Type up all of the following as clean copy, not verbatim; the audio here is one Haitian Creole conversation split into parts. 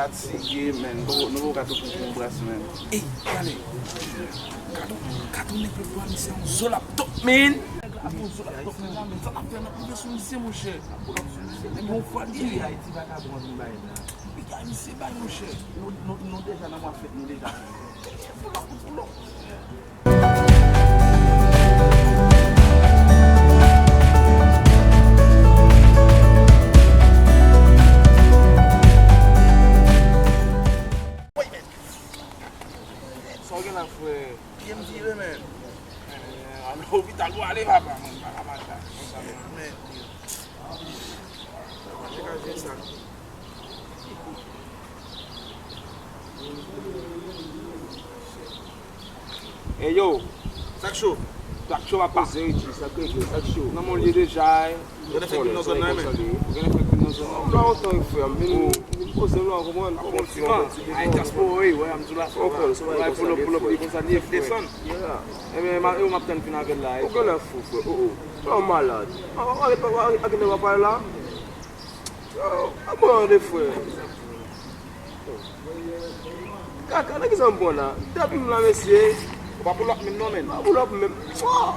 fatigué, man. Nous avons gâteau pour une brasse, man. Hey, allez. Gâteau n'est plus pour c'est un zola top, man. Ça n'a fait un peu de mon cher. Mais mon frère, il a été vagabond dans le bail. Il s'est pas mon cher. Nous déjà dans ma fête, nous déjà. Só que na foi. Que me tira, man. Alô, Vital, vou ali, rapaz. Hey yo, sac chaud. Sac chaud à part. Sac chaud. Não molhei de já. Eu não sei que nós não é, man. Não, então foi a mim. Você não arrumou, aí transpor aí, ouais, am lá. Vai pulo e começar a descendre. Mais eu m'attends final là. O que é fofo? Oh malade. Aqui não vai para lá. Agora de foi. Cara, que são bons lá. Dá para lá monsieur. Vai pular mesmo não, man. Pulo mesmo.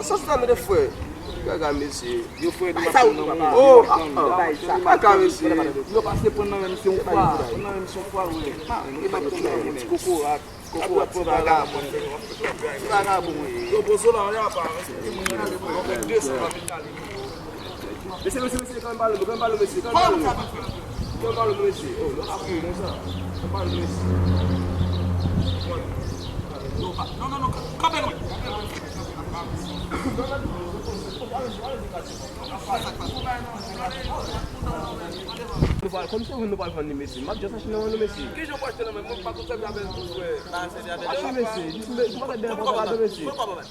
Só está de foi. Caga monsieur. Eu fui de Oh, pas cá monsieur. Eu passei por uma missão fora. Uma missão fora, ué. E vai pular, coco lá. Coco por vagabundo. Vagabundo. Eu vou lá, olha para. Monsieur, quand même pas le monsieur. Quand même pas le monsieur. Oh, non, ça. Quand pas le monsieur. Non, quand même. Comme ça, vous ne parlez pas de Messi. Je vais acheter un Messi. Que je vois tellement, moi, pas tout ça, bien pour jouer. Acheter Messi. Je vais pas de Messi.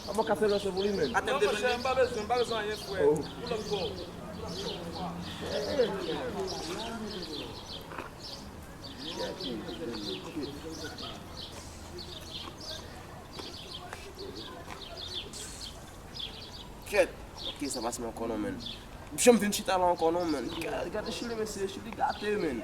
On va casser le cerveau lui-même. Attends, je n'ai pas besoin de rien, frère. Pour le corps. Quête. Ok, ça va se mettre encore, man. Je me viens de chiter là encore, non, man. Regardez chez les messieurs, chez les gâtés, man.